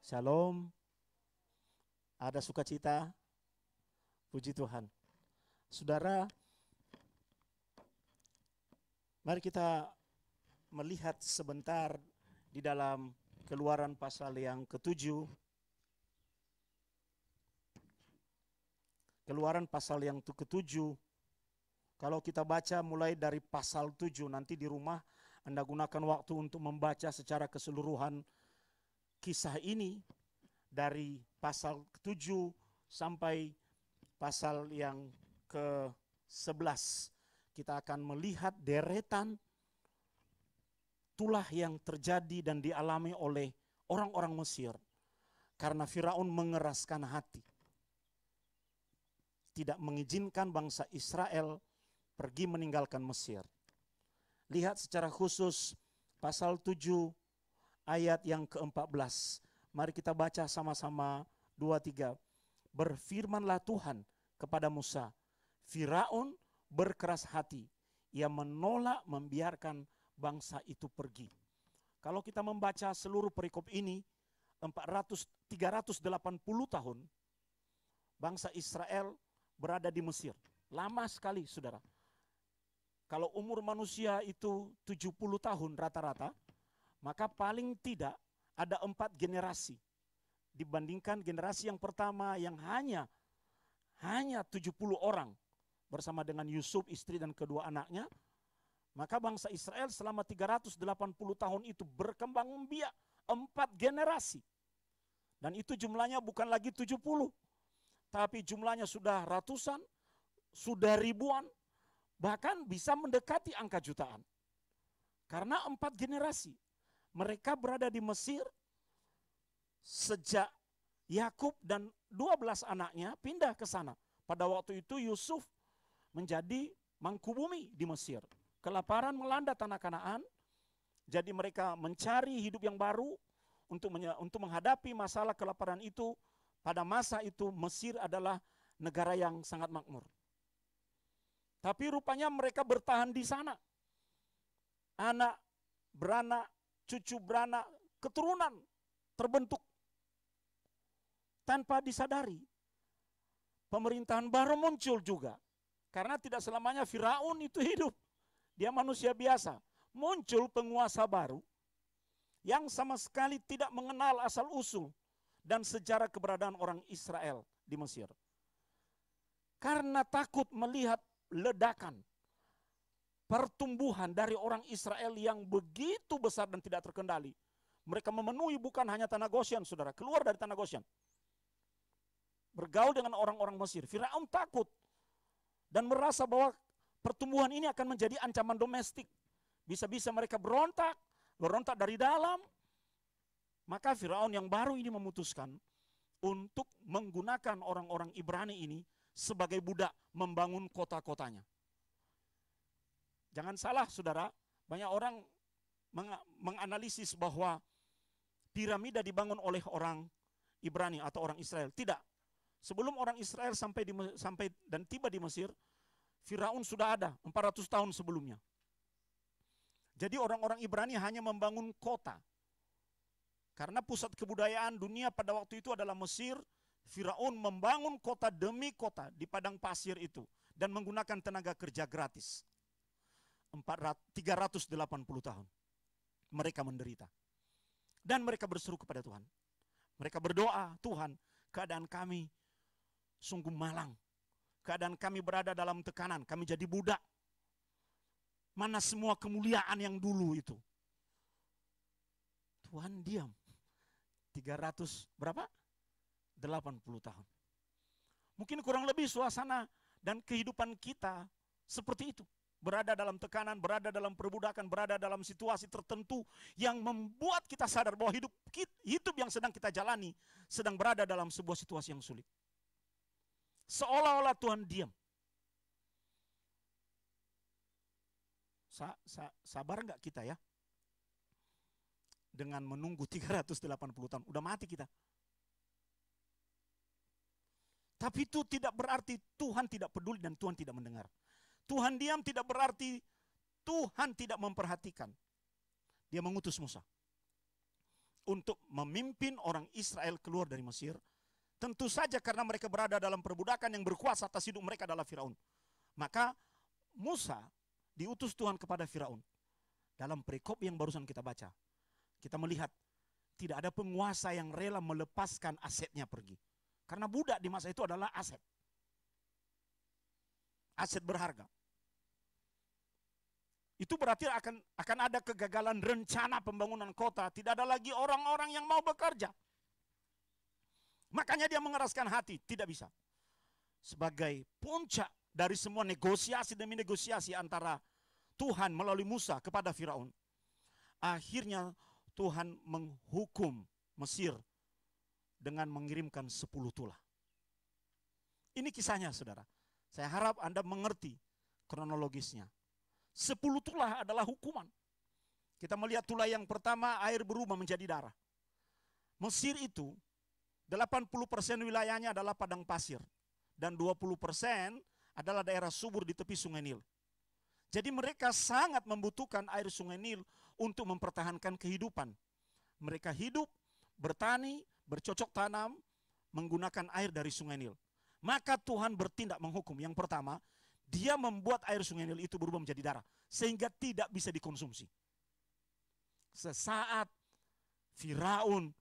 Shalom, ada sukacita, puji Tuhan. Saudara, mari kita melihat sebentar di dalam Keluaran pasal yang ke-7. Keluaran pasal yang ke-7. Kalau kita baca mulai dari pasal 7, nanti di rumah Anda gunakan waktu untuk membaca secara keseluruhan kisah ini dari pasal ke-7 sampai pasal yang ke-11. Kita akan melihat deretan tulah yang terjadi dan dialami oleh orang-orang Mesir karena Firaun mengeraskan hati, tidak mengizinkan bangsa Israel pergi meninggalkan Mesir. Lihat secara khusus pasal 7 ayat yang ke-14. Mari kita baca sama-sama 2-3. Berfirmanlah Tuhan kepada Musa, Firaun berkeras hati, ia menolak membiarkan bangsa itu pergi. Kalau kita membaca seluruh perikop ini, 380 tahun bangsa Israel berada di Mesir. Lama sekali, saudara. Kalau umur manusia itu 70 tahun rata-rata, maka paling tidak ada 4 generasi. Dibandingkan generasi yang pertama yang hanya 70 orang bersama dengan Yusuf, istri dan kedua anaknya, maka bangsa Israel selama 380 tahun itu berkembang biak 4 generasi. Dan itu jumlahnya bukan lagi 70, tapi jumlahnya sudah ratusan, sudah ribuan, bahkan bisa mendekati angka jutaan. Karena 4 generasi. Mereka berada di Mesir sejak Yakub dan 12 anaknya pindah ke sana. Pada waktu itu Yusuf menjadi mangkubumi di Mesir. Kelaparan melanda tanah Kanaan, jadi mereka mencari hidup yang baru untuk menghadapi masalah kelaparan itu. Pada masa itu Mesir adalah negara yang sangat makmur. Tapi rupanya mereka bertahan di sana. Anak beranak, cucu beranak, keturunan terbentuk tanpa disadari. Pemerintahan baru muncul juga. Karena tidak selamanya Firaun itu hidup. Dia manusia biasa. Muncul penguasa baru yang sama sekali tidak mengenal asal-usul dan sejarah keberadaan orang Israel di Mesir. Karena takut melihat ledakan pertumbuhan dari orang Israel yang begitu besar dan tidak terkendali. Mereka memenuhi bukan hanya tanah Goshen, saudara, keluar dari tanah Goshen, bergaul dengan orang-orang Mesir. Firaun takut dan merasa bahwa pertumbuhan ini akan menjadi ancaman domestik. Bisa-bisa mereka berontak dari dalam. Maka Firaun yang baru ini memutuskan untuk menggunakan orang-orang Ibrani ini sebagai budak membangun kota-kotanya. Jangan salah, saudara, banyak orang menganalisis bahwa piramida dibangun oleh orang Ibrani atau orang Israel. Tidak. Sebelum orang Israel sampai dan tiba di Mesir, Firaun sudah ada 400 tahun sebelumnya. Jadi orang-orang Ibrani hanya membangun kota. Karena pusat kebudayaan dunia pada waktu itu adalah Mesir, Firaun membangun kota demi kota di padang pasir itu dan menggunakan tenaga kerja gratis. 380 tahun mereka menderita. Dan mereka berseru kepada Tuhan. Mereka berdoa, Tuhan, keadaan kami sungguh malang. Keadaan kami berada dalam tekanan, kami jadi budak. Mana semua kemuliaan yang dulu itu? Tuhan diam. 300 berapa? 80 tahun. Mungkin kurang lebih suasana dan kehidupan kita seperti itu. Berada dalam tekanan, berada dalam perbudakan, berada dalam situasi tertentu yang membuat kita sadar bahwa hidup yang sedang kita jalani sedang berada dalam sebuah situasi yang sulit. Seolah-olah Tuhan diam. Sabar enggak kita ya? Dengan menunggu 380 tahun, udah mati kita. Tapi itu tidak berarti Tuhan tidak peduli dan Tuhan tidak mendengar. Tuhan diam tidak berarti Tuhan tidak memperhatikan. Dia mengutus Musa. untuk memimpin orang Israel keluar dari Mesir? Tentu saja karena mereka berada dalam perbudakan, yang berkuasa atas hidup mereka adalah Firaun. Maka Musa diutus Tuhan kepada Firaun. Dalam perikop yang barusan kita baca, kita melihat tidak ada penguasa yang rela melepaskan asetnya pergi. Karena budak di masa itu adalah aset. Aset berharga. Itu berarti akan ada kegagalan rencana pembangunan kota. Tidak ada lagi orang-orang yang mau bekerja. Makanya dia mengeraskan hati, tidak bisa. Sebagai puncak dari semua negosiasi demi negosiasi antara Tuhan melalui Musa kepada Firaun, akhirnya Tuhan menghukum Mesir dengan mengirimkan 10 tulah. Ini kisahnya, saudara. Saya harap Anda mengerti kronologisnya. 10 tulah adalah hukuman. Kita melihat tulah yang pertama, air berubah menjadi darah. Mesir itu 80% wilayahnya adalah padang pasir, dan 20% adalah daerah subur di tepi Sungai Nil. Jadi mereka sangat membutuhkan air Sungai Nil untuk mempertahankan kehidupan. Mereka hidup, bertani, bercocok tanam, menggunakan air dari Sungai Nil. Maka Tuhan bertindak menghukum. Yang pertama, dia membuat air Sungai Nil itu berubah menjadi darah, sehingga tidak bisa dikonsumsi. Sesaat Firaun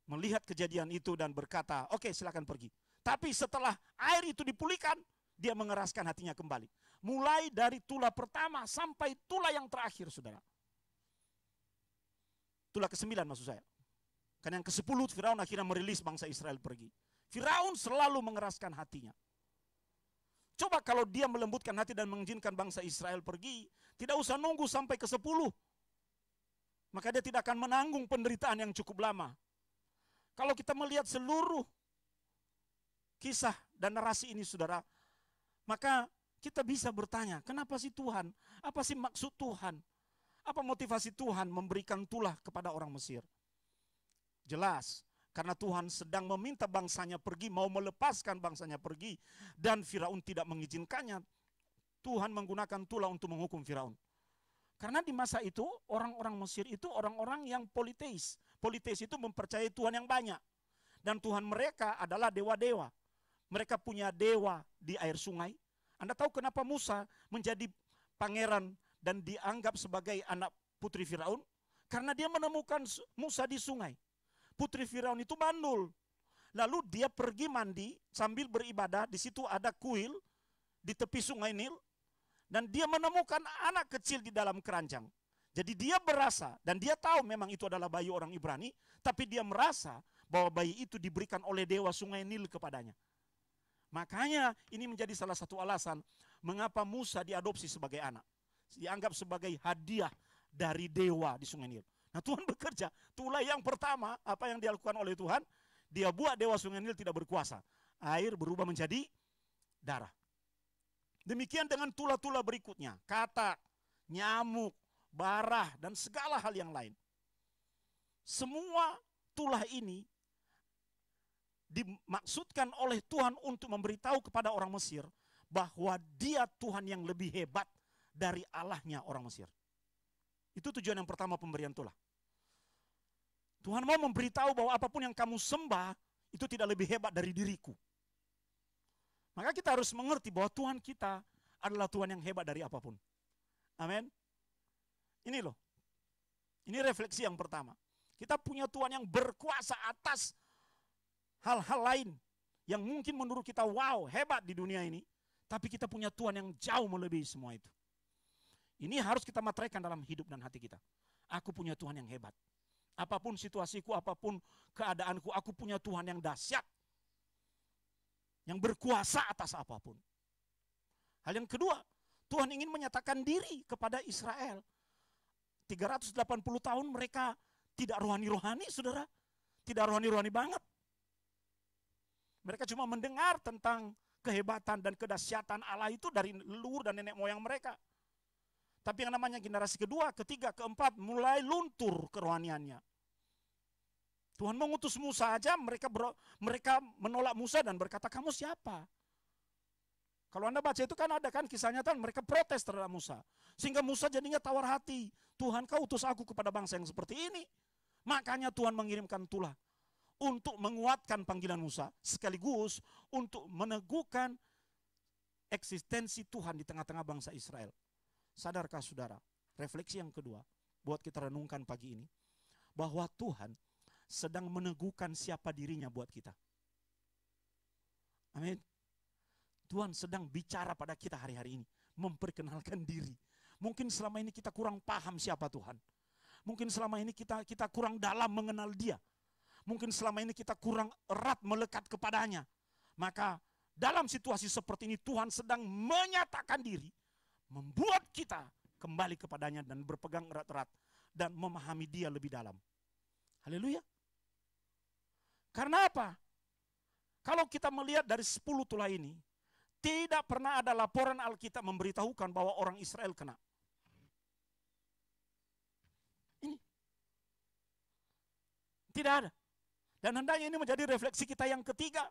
melihat kejadian itu dan berkata, oke, silakan pergi. Tapi setelah air itu dipulihkan, dia mengeraskan hatinya kembali. Mulai dari tulah pertama sampai tulah yang terakhir, saudara. Tulah ke-9 maksud saya. Karena yang ke-10 Firaun akhirnya merilis bangsa Israel pergi. Firaun selalu mengeraskan hatinya. Coba kalau dia melembutkan hati dan mengizinkan bangsa Israel pergi, tidak usah nunggu sampai ke-10. Maka dia tidak akan menanggung penderitaan yang cukup lama. Kalau kita melihat seluruh kisah dan narasi ini, saudara, maka kita bisa bertanya, kenapa sih Tuhan? Apa sih maksud Tuhan? Apa motivasi Tuhan memberikan tulah kepada orang Mesir? Jelas, karena Tuhan sedang meminta bangsanya pergi, mau melepaskan bangsanya pergi, dan Firaun tidak mengizinkannya. Tuhan menggunakan tulah untuk menghukum Firaun. Karena di masa itu, orang-orang Mesir itu orang-orang yang politeis. Politeis itu mempercayai Tuhan yang banyak. Dan Tuhan mereka adalah dewa-dewa. Mereka punya dewa di air sungai. Anda tahu kenapa Musa menjadi pangeran dan dianggap sebagai anak putri Firaun? Karena dia menemukan Musa di sungai. Putri Firaun itu mandul. Lalu dia pergi mandi sambil beribadah. Di situ ada kuil di tepi sungai Nil. Dan dia menemukan anak kecil di dalam keranjang. Jadi dia berasa, dan dia tahu memang itu adalah bayi orang Ibrani, tapi dia merasa bahwa bayi itu diberikan oleh dewa sungai Nil kepadanya. Makanya ini menjadi salah satu alasan mengapa Musa diadopsi sebagai anak. Dianggap sebagai hadiah dari dewa di sungai Nil. Nah, Tuhan bekerja. Tulah yang pertama, apa yang dilakukan oleh Tuhan, dia buat dewa sungai Nil tidak berkuasa. Air berubah menjadi darah. Demikian dengan tulah-tulah berikutnya, katak, nyamuk, barah, dan segala hal yang lain. Semua tulah ini dimaksudkan oleh Tuhan untuk memberitahu kepada orang Mesir bahwa dia Tuhan yang lebih hebat dari Allahnya orang Mesir. Itu tujuan yang pertama pemberian tulah. Tuhan mau memberitahu bahwa apapun yang kamu sembah itu tidak lebih hebat dari diriku. Maka kita harus mengerti bahwa Tuhan kita adalah Tuhan yang hebat dari apapun. Amin. Ini loh. Ini refleksi yang pertama. Kita punya Tuhan yang berkuasa atas hal-hal lain yang mungkin menurut kita wow, hebat di dunia ini. Tapi kita punya Tuhan yang jauh melebihi semua itu. Ini harus kita materaikan dalam hidup dan hati kita. Aku punya Tuhan yang hebat. Apapun situasiku, apapun keadaanku, aku punya Tuhan yang dahsyat. Yang berkuasa atas apapun. Hal yang kedua, Tuhan ingin menyatakan diri kepada Israel. 380 tahun mereka tidak rohani-rohani, saudara. Tidak rohani-rohani banget. Mereka cuma mendengar tentang kehebatan dan kedahsyatan Allah itu dari leluhur dan nenek moyang mereka. Tapi yang namanya generasi kedua, ketiga, keempat mulai luntur kerohaniannya. Tuhan mengutus Musa aja, mereka menolak Musa dan berkata, kamu siapa? Kalau Anda baca itu kan ada kan kisah nyata mereka protes terhadap Musa. Sehingga Musa jadinya tawar hati. Tuhan, kau utus aku kepada bangsa yang seperti ini. Makanya Tuhan mengirimkan tulah untuk menguatkan panggilan Musa, sekaligus untuk meneguhkan eksistensi Tuhan di tengah-tengah bangsa Israel. Sadarkah saudara, refleksi yang kedua buat kita renungkan pagi ini, bahwa Tuhan sedang meneguhkan siapa dirinya buat kita. Amin. Tuhan sedang bicara pada kita hari-hari ini, memperkenalkan diri. Mungkin selama ini kita kurang paham siapa Tuhan. Mungkin selama ini kita kurang dalam mengenal Dia. Mungkin selama ini kita kurang erat melekat kepadanya. Maka dalam situasi seperti ini Tuhan sedang menyatakan diri, membuat kita kembali kepadanya dan berpegang erat-erat dan memahami Dia lebih dalam. Haleluya. Karena apa? Kalau kita melihat dari 10 tulah ini, tidak pernah ada laporan Alkitab memberitahukan bahwa orang Israel kena. Ini. Tidak ada. Dan hendaknya ini menjadi refleksi kita yang ketiga.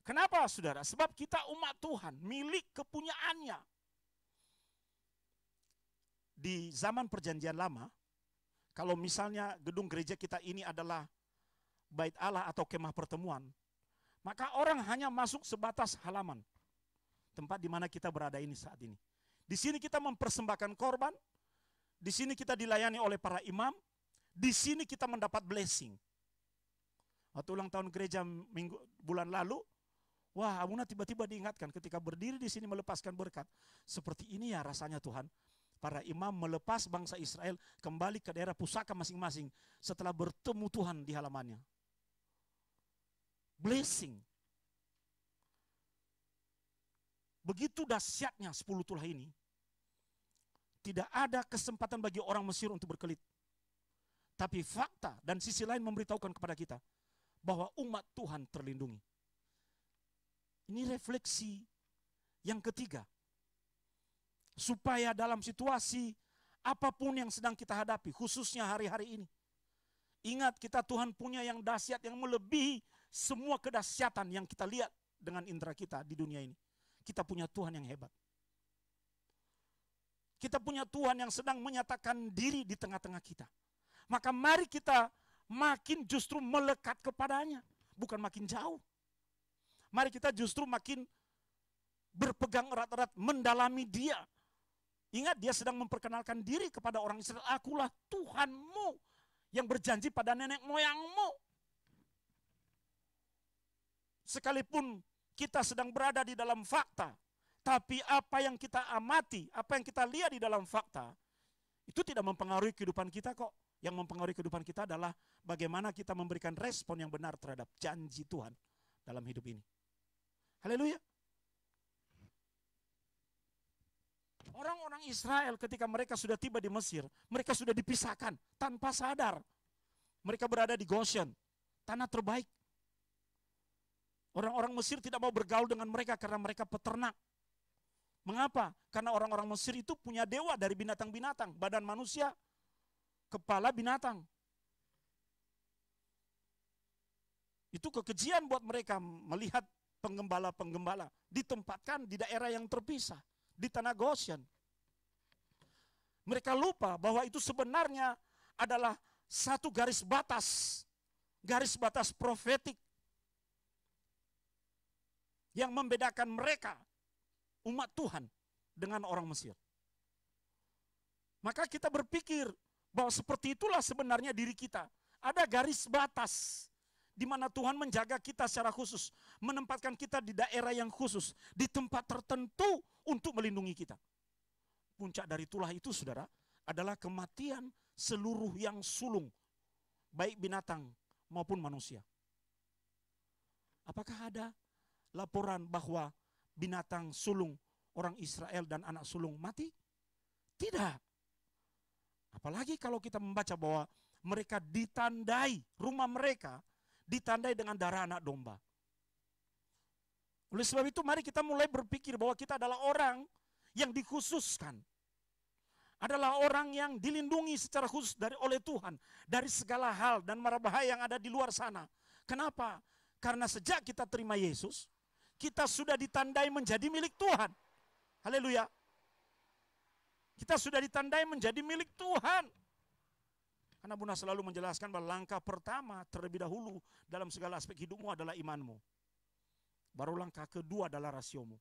Kenapa saudara? Sebab kita umat Tuhan, milik kepunyaannya. Di zaman perjanjian lama, kalau misalnya gedung gereja kita ini adalah bait Allah atau kemah pertemuan, maka orang hanya masuk sebatas halaman. Tempat di mana kita berada ini saat ini. Di sini kita mempersembahkan korban. Di sini kita dilayani oleh para imam. Di sini kita mendapat blessing. Waktu ulang tahun gereja bulan lalu, wah, Abuna tiba-tiba diingatkan ketika berdiri di sini melepaskan berkat. Seperti ini ya rasanya Tuhan. Para imam melepas bangsa Israel kembali ke daerah pusaka masing-masing setelah bertemu Tuhan di halamannya. Blessing. Begitu dahsyatnya 10 tulah ini. Tidak ada kesempatan bagi orang Mesir untuk berkelit. Tapi fakta dan sisi lain memberitahukan kepada kita bahwa umat Tuhan terlindungi. Ini refleksi yang ketiga. Supaya dalam situasi apapun yang sedang kita hadapi, khususnya hari-hari ini. Ingat, kita Tuhan punya yang dahsyat yang melebihi semua kedahsyatan yang kita lihat dengan indera kita di dunia ini. Kita punya Tuhan yang hebat. Kita punya Tuhan yang sedang menyatakan diri di tengah-tengah kita. Maka mari kita makin justru melekat kepadanya, bukan makin jauh. Mari kita justru makin berpegang erat-erat, mendalami Dia. Ingat, Dia sedang memperkenalkan diri kepada orang Israel. Akulah Tuhanmu yang berjanji pada nenek moyangmu. Sekalipun kita sedang berada di dalam fakta, tapi apa yang kita amati, apa yang kita lihat di dalam fakta, itu tidak mempengaruhi kehidupan kita kok. Yang mempengaruhi kehidupan kita adalah bagaimana kita memberikan respon yang benar terhadap janji Tuhan dalam hidup ini. Haleluya. Orang-orang Israel ketika mereka sudah tiba di Mesir, mereka sudah dipisahkan tanpa sadar. Mereka berada di Goshen, tanah terbaik. Orang-orang Mesir tidak mau bergaul dengan mereka karena mereka peternak. Mengapa? Karena orang-orang Mesir itu punya dewa dari binatang-binatang, badan manusia, kepala binatang. Itu kekejian buat mereka melihat penggembala-penggembala ditempatkan di daerah yang terpisah, di tanah Goshen. Mereka lupa bahwa itu sebenarnya adalah satu garis batas profetik yang membedakan mereka, umat Tuhan, dengan orang Mesir. Maka kita berpikir bahwa seperti itulah sebenarnya diri kita. Ada garis batas di mana Tuhan menjaga kita secara khusus, menempatkan kita di daerah yang khusus, di tempat tertentu untuk melindungi kita. Puncak dari tulah itu, saudara, adalah kematian seluruh yang sulung, baik binatang maupun manusia. Apakah ada laporan bahwa binatang sulung orang Israel dan anak sulung mati? Tidak. Apalagi kalau kita membaca bahwa mereka ditandai, rumah mereka ditandai dengan darah anak domba. Oleh sebab itu mari kita mulai berpikir bahwa kita adalah orang yang dikhususkan. Adalah orang yang dilindungi secara khusus oleh Tuhan dari segala hal dan mara bahaya yang ada di luar sana. Kenapa? Karena sejak kita terima Yesus, kita sudah ditandai menjadi milik Tuhan. Haleluya. Kita sudah ditandai menjadi milik Tuhan. Karena Bunda selalu menjelaskan bahwa langkah pertama terlebih dahulu dalam segala aspek hidupmu adalah imanmu. Baru langkah kedua adalah rasiomu.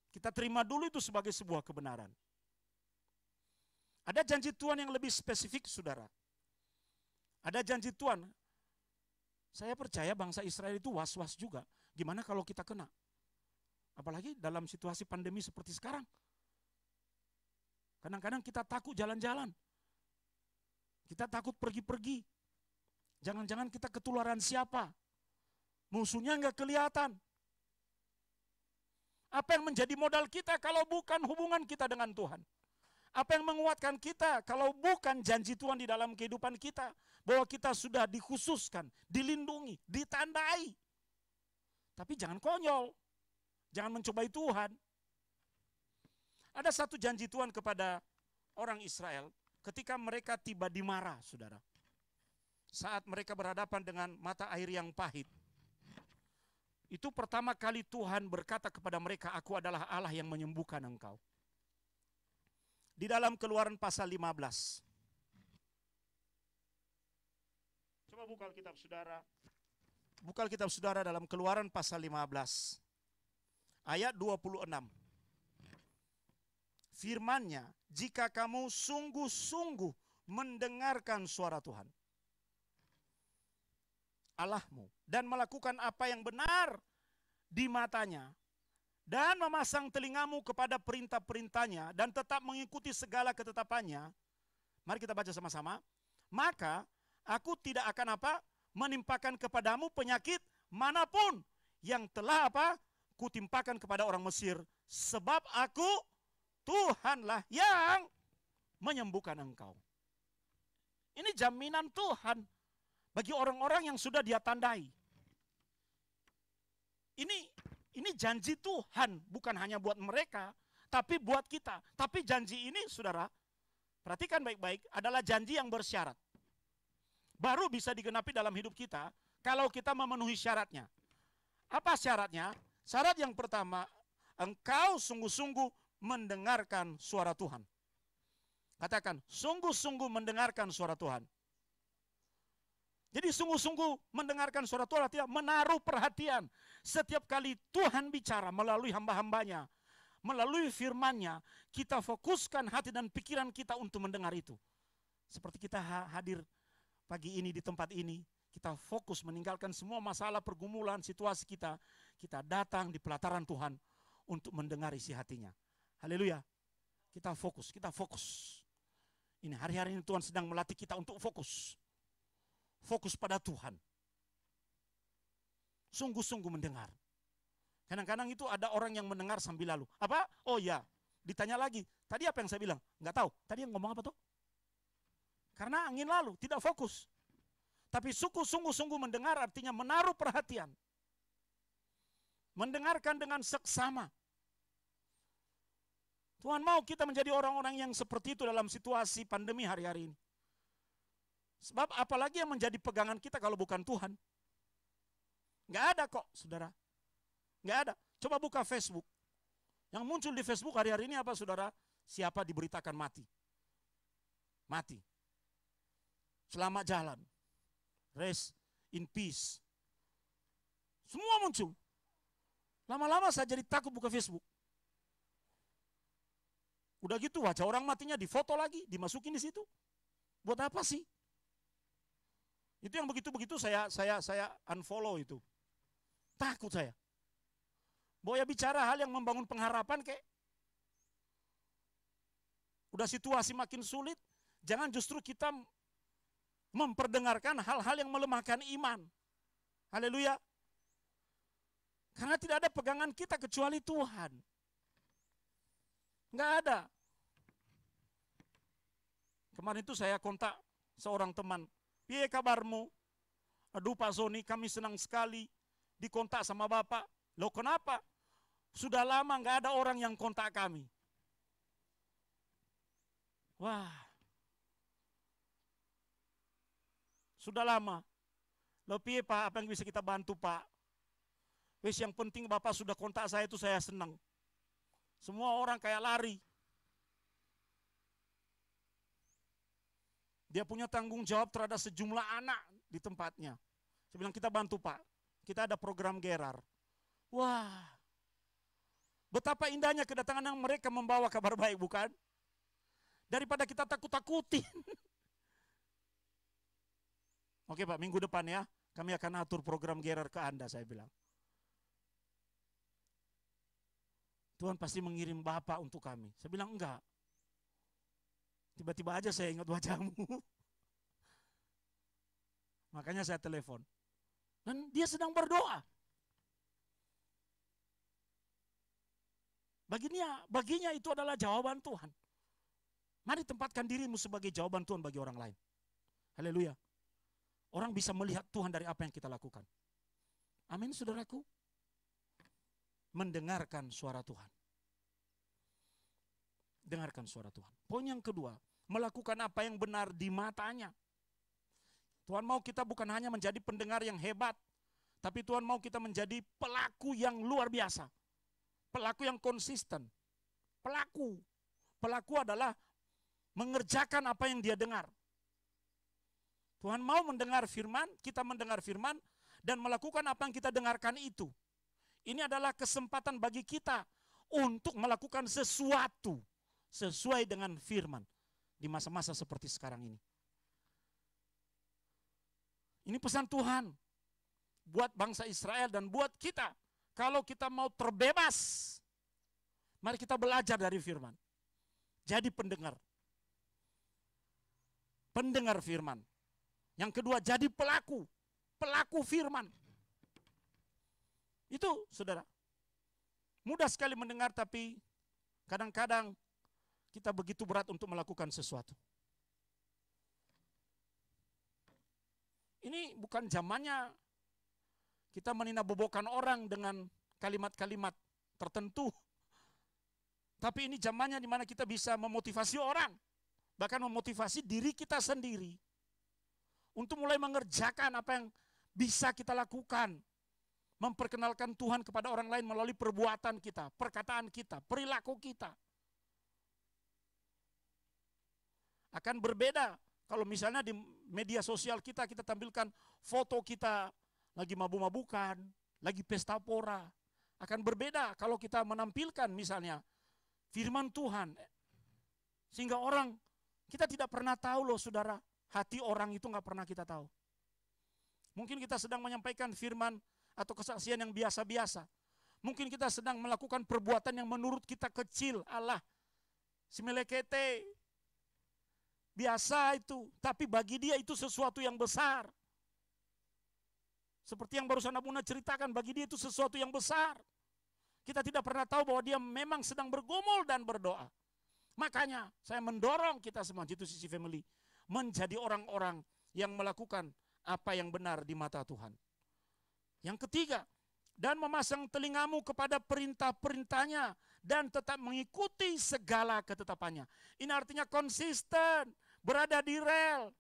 Kita terima dulu itu sebagai sebuah kebenaran. Ada janji Tuhan yang lebih spesifik, saudara. Ada janji Tuhan. Saya percaya bangsa Israel itu was-was juga. Gimana kalau kita kena? Apalagi dalam situasi pandemi seperti sekarang. Kadang-kadang kita takut jalan-jalan. Kita takut pergi-pergi. Jangan-jangan kita ketularan siapa? Musuhnya nggak kelihatan. Apa yang menjadi modal kita kalau bukan hubungan kita dengan Tuhan? Apa yang menguatkan kita kalau bukan janji Tuhan di dalam kehidupan kita? Bahwa kita sudah dikhususkan, dilindungi, ditandai. Tapi jangan konyol. Jangan mencobai Tuhan. Ada satu janji Tuhan kepada orang Israel ketika mereka tiba di Mara, saudara. Saat mereka berhadapan dengan mata air yang pahit. Itu pertama kali Tuhan berkata kepada mereka, aku adalah Allah yang menyembuhkan engkau. Di dalam Keluaran pasal 15. Coba buka Alkitab saudara. Buka Alkitab saudara dalam Keluaran pasal 15. Ayat 26. Firman-Nya, jika kamu sungguh-sungguh mendengarkan suara Tuhan Allahmu dan melakukan apa yang benar di matanya dan memasang telingamu kepada perintah-perintahnya dan tetap mengikuti segala ketetapannya, mari kita baca sama-sama, maka aku tidak akan apa? Menimpakan kepadamu penyakit manapun yang telah apa? Kutimpakan kepada orang Mesir, sebab aku Tuhanlah yang menyembuhkan engkau. Ini jaminan Tuhan bagi orang-orang yang sudah Dia tandai. Ini janji Tuhan, bukan hanya buat mereka, tapi buat kita. Tapi janji ini, saudara, perhatikan baik-baik, adalah janji yang bersyarat. Baru bisa digenapi dalam hidup kita kalau kita memenuhi syaratnya. Apa syaratnya? Syarat yang pertama, engkau sungguh-sungguh mendengarkan suara Tuhan. Katakan, sungguh-sungguh mendengarkan suara Tuhan. Jadi sungguh-sungguh mendengarkan suara Tuhan artinya menaruh perhatian. Setiap kali Tuhan bicara melalui hamba-hambanya, melalui firman-Nya, kita fokuskan hati dan pikiran kita untuk mendengar itu. Seperti kita hadir pagi ini di tempat ini, kita fokus meninggalkan semua masalah, pergumulan, situasi kita. Kita datang di pelataran Tuhan untuk mendengar isi hatinya. Haleluya. Kita fokus. Ini hari-hari ini Tuhan sedang melatih kita untuk fokus. Fokus pada Tuhan. Sungguh-sungguh mendengar. Kadang-kadang itu ada orang yang mendengar sambil lalu. Apa? Oh ya, ditanya lagi. Tadi apa yang saya bilang? Enggak tahu. Tadi yang ngomong apa tuh? Karena angin lalu, tidak fokus. Tapi sungguh-sungguh mendengar artinya menaruh perhatian. Mendengarkan dengan seksama. Tuhan mau kita menjadi orang-orang yang seperti itu dalam situasi pandemi hari-hari ini. Sebab apalagi yang menjadi pegangan kita kalau bukan Tuhan? Nggak ada kok, saudara. Nggak ada. Coba buka Facebook. Yang muncul di Facebook hari-hari ini apa, saudara? Siapa diberitakan mati. Mati. Selamat jalan. Rest in peace. Semua muncul. Lama-lama saya jadi takut buka Facebook. Udah gitu wajah orang matinya difoto lagi, dimasukin di situ. Buat apa sih? Itu yang begitu-begitu saya unfollow itu. Takut saya. Boya bicara hal yang membangun pengharapan kek. Udah situasi makin sulit, jangan justru kita memperdengarkan hal-hal yang melemahkan iman. Haleluya. Karena tidak ada pegangan kita kecuali Tuhan. Enggak ada. Kemarin itu saya kontak seorang teman. Piye kabarmu? Aduh Pak Sony, kami senang sekali dikontak sama Bapak. Loh kenapa? Sudah lama enggak ada orang yang kontak kami. Wah. Sudah lama. Loh piye Pak, apa yang bisa kita bantu Pak? Wes yang penting Bapak sudah kontak saya itu saya senang. Semua orang kayak lari. Dia punya tanggung jawab terhadap sejumlah anak di tempatnya. Saya bilang, kita bantu Pak, kita ada program Gerar. Wah, betapa indahnya kedatangan yang mereka membawa kabar baik, bukan? Daripada kita takut-takutin. Oke Pak, minggu depan ya, kami akan atur program Gerar ke Anda, saya bilang. Tuhan pasti mengirim Bapak untuk kami. Saya bilang, enggak. Tiba-tiba aja saya ingat wajahmu. Makanya saya telepon. Dan dia sedang berdoa. Baginya itu adalah jawaban Tuhan. Mari tempatkan dirimu sebagai jawaban Tuhan bagi orang lain. Haleluya. Orang bisa melihat Tuhan dari apa yang kita lakukan. Amin, saudaraku. Mendengarkan suara Tuhan. Dengarkan suara Tuhan. Poin yang kedua, melakukan apa yang benar di matanya. Tuhan mau kita bukan hanya menjadi pendengar yang hebat, tapi Tuhan mau kita menjadi pelaku yang luar biasa. Pelaku yang konsisten. Pelaku adalah mengerjakan apa yang dia dengar. Tuhan mau mendengar firman, kita mendengar firman, dan melakukan apa yang kita dengarkan itu. Ini adalah kesempatan bagi kita untuk melakukan sesuatu sesuai dengan firman di masa-masa seperti sekarang ini. Ini pesan Tuhan buat bangsa Israel dan buat kita. Kalau kita mau terbebas, mari kita belajar dari firman. Jadi pendengar. Pendengar firman. Yang kedua, jadi pelaku firman. Itu, saudara. Mudah sekali mendengar, tapi kadang-kadang kita begitu berat untuk melakukan sesuatu. Ini bukan zamannya kita meninabobokan orang dengan kalimat-kalimat tertentu. Tapi ini zamannya di mana kita bisa memotivasi orang. Bahkan memotivasi diri kita sendiri. Untuk mulai mengerjakan apa yang bisa kita lakukan. Memperkenalkan Tuhan kepada orang lain melalui perbuatan kita, perkataan kita, perilaku kita. Akan berbeda kalau misalnya di media sosial kita tampilkan foto kita lagi mabuk-mabukan, lagi pesta pora. Akan berbeda kalau kita menampilkan misalnya firman Tuhan. Sehingga orang, kita tidak pernah tahu loh saudara, hati orang itu gak pernah kita tahu. Mungkin kita sedang menyampaikan firman atau kesaksian yang biasa-biasa. Mungkin kita sedang melakukan perbuatan yang menurut kita kecil. Allah, si melekete, biasa itu, tapi bagi dia itu sesuatu yang besar. Seperti yang barusan Abuna ceritakan, bagi dia itu sesuatu yang besar. Kita tidak pernah tahu bahwa dia memang sedang bergumul dan berdoa. Makanya saya mendorong kita semua, G2CC Family, menjadi orang-orang yang melakukan apa yang benar di mata Tuhan. Yang ketiga, dan memasang telingamu kepada perintah-perintahnya dan tetap mengikuti segala ketetapannya. Ini artinya konsisten, berada di rel,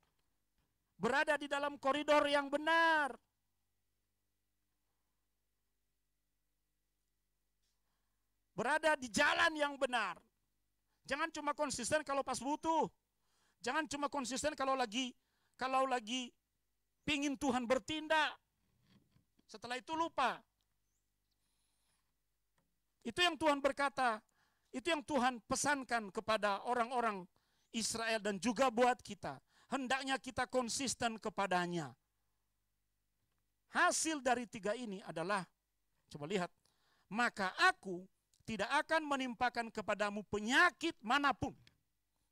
berada di dalam koridor yang benar. Berada di jalan yang benar. Jangan cuma konsisten kalau pas butuh. Jangan cuma konsisten kalau lagi pingin Tuhan bertindak. Setelah itu lupa. Itu yang Tuhan berkata, itu yang Tuhan pesankan kepada orang-orang Israel dan juga buat kita. Hendaknya kita konsisten kepadanya. Hasil dari tiga ini adalah, coba lihat, maka aku tidak akan menimpakan kepadamu penyakit manapun.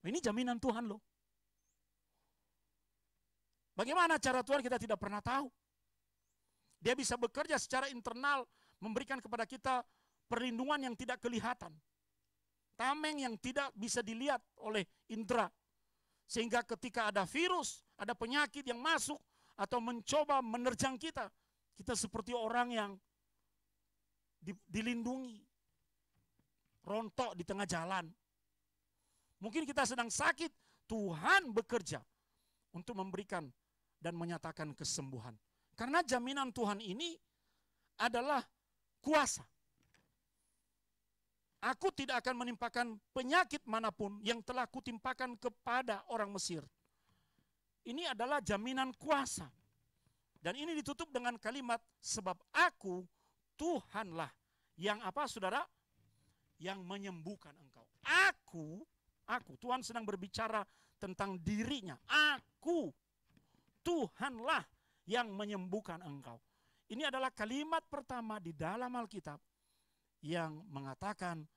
Ini jaminan Tuhan loh. Bagaimana cara Tuhan kita tidak pernah tahu. Dia bisa bekerja secara internal, memberikan kepada kita perlindungan yang tidak kelihatan. Tameng yang tidak bisa dilihat oleh indera. Sehingga ketika ada virus, ada penyakit yang masuk atau mencoba menerjang kita, kita seperti orang yang dilindungi. Rontok di tengah jalan. Mungkin kita sedang sakit, Tuhan bekerja untuk memberikan dan menyatakan kesembuhan. Karena jaminan Tuhan ini adalah kuasa. Aku tidak akan menimpakan penyakit manapun yang telah kutimpakan kepada orang Mesir. Ini adalah jaminan kuasa. Dan ini ditutup dengan kalimat, sebab aku Tuhanlah yang apa saudara? Yang menyembuhkan engkau. Aku, Tuhan sedang berbicara tentang dirinya. Aku Tuhanlah yang menyembuhkan engkau. Ini adalah kalimat pertama di dalam Alkitab yang mengatakan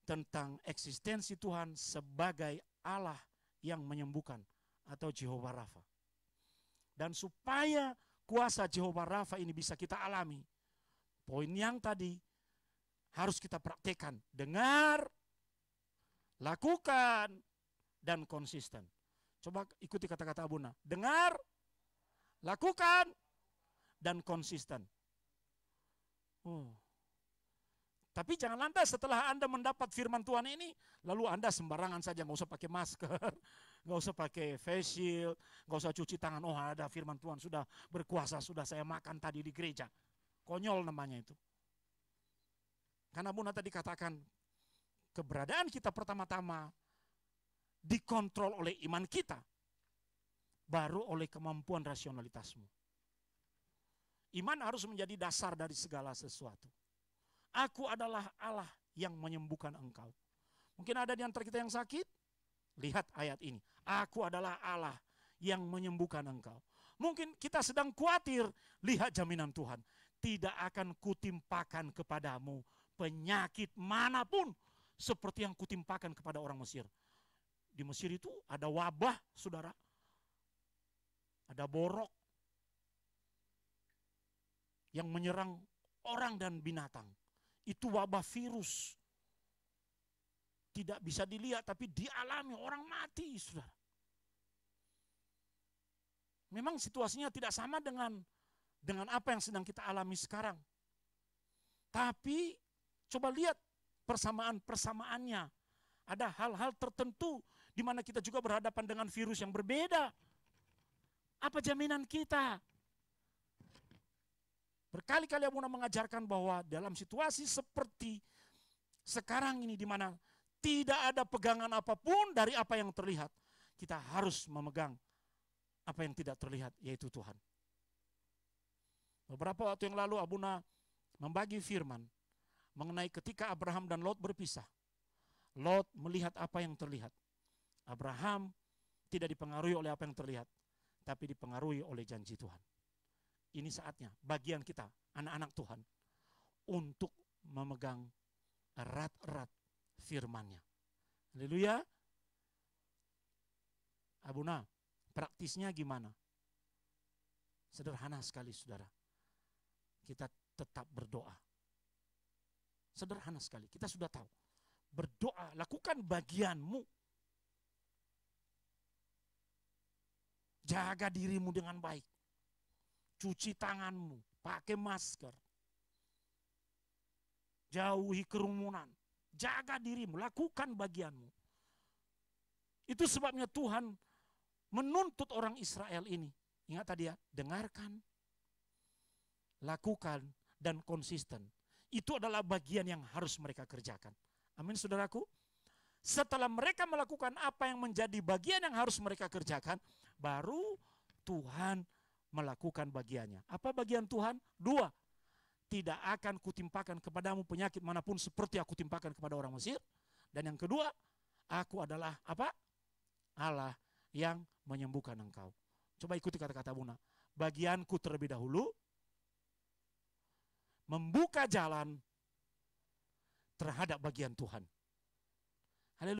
tentang eksistensi Tuhan sebagai Allah yang menyembuhkan atau Jehovah Rafa. Dan supaya kuasa Jehovah Rafa ini bisa kita alami, poin yang tadi harus kita praktekkan. Dengar, lakukan, dan konsisten. Coba ikuti kata-kata Abuna. Dengar, lakukan, dan konsisten. Tapi jangan lantas setelah Anda mendapat firman Tuhan ini, lalu Anda sembarangan saja, nggak usah pakai masker, nggak usah pakai face shield, nggak usah cuci tangan. Oh, ada firman Tuhan, sudah berkuasa, sudah saya makan tadi di gereja. Konyol namanya itu. Karena Bunda tadi katakan, keberadaan kita pertama-tama dikontrol oleh iman kita, baru oleh kemampuan rasionalitasmu. Iman harus menjadi dasar dari segala sesuatu. Aku adalah Allah yang menyembuhkan engkau. Mungkin ada di antara kita yang sakit? Lihat ayat ini. Aku adalah Allah yang menyembuhkan engkau. Mungkin kita sedang khawatir. Lihat jaminan Tuhan. Tidak akan kutimpakan kepadamu penyakit manapun seperti yang kutimpakan kepada orang Mesir. Di Mesir itu ada wabah, saudara. Ada borok yang menyerang orang dan binatang. Itu wabah virus. Tidak bisa dilihat tapi dialami, orang mati, saudara. Memang situasinya tidak sama dengan apa yang sedang kita alami sekarang. Tapi coba lihat persamaan-persamaannya. Ada hal-hal tertentu di mana kita juga berhadapan dengan virus yang berbeda. Apa jaminan kita? Berkali-kali Abuna mengajarkan bahwa dalam situasi seperti sekarang ini di mana tidak ada pegangan apapun dari apa yang terlihat, kita harus memegang apa yang tidak terlihat, yaitu Tuhan. Beberapa waktu yang lalu Abuna membagi firman mengenai ketika Abraham dan Lot berpisah. Lot melihat apa yang terlihat. Abraham tidak dipengaruhi oleh apa yang terlihat, tapi dipengaruhi oleh janji Tuhan. Ini saatnya bagian kita, anak-anak Tuhan, untuk memegang erat-erat firman-Nya. Haleluya. Abuna, praktisnya gimana? Sederhana sekali, saudara. Kita tetap berdoa. Sederhana sekali, kita sudah tahu. Berdoa, lakukan bagianmu. Jaga dirimu dengan baik. Cuci tanganmu, pakai masker. Jauhi kerumunan. Jaga dirimu, lakukan bagianmu. Itu sebabnya Tuhan menuntut orang Israel ini. Ingat tadi ya, dengarkan, lakukan, dan konsisten. Itu adalah bagian yang harus mereka kerjakan. Amin, saudaraku. Setelah mereka melakukan apa yang menjadi bagian yang harus mereka kerjakan, baru Tuhan melakukan bagiannya. Apa bagian Tuhan? 2. Tidak akan kutimpakan kepadamu penyakit manapun seperti aku timpakan kepada orang Mesir. Dan yang kedua, aku adalah apa? Allah yang menyembuhkan engkau. Coba ikuti kata-kata Buna. Bagianku terlebih dahulu membuka jalan terhadap bagian Tuhan.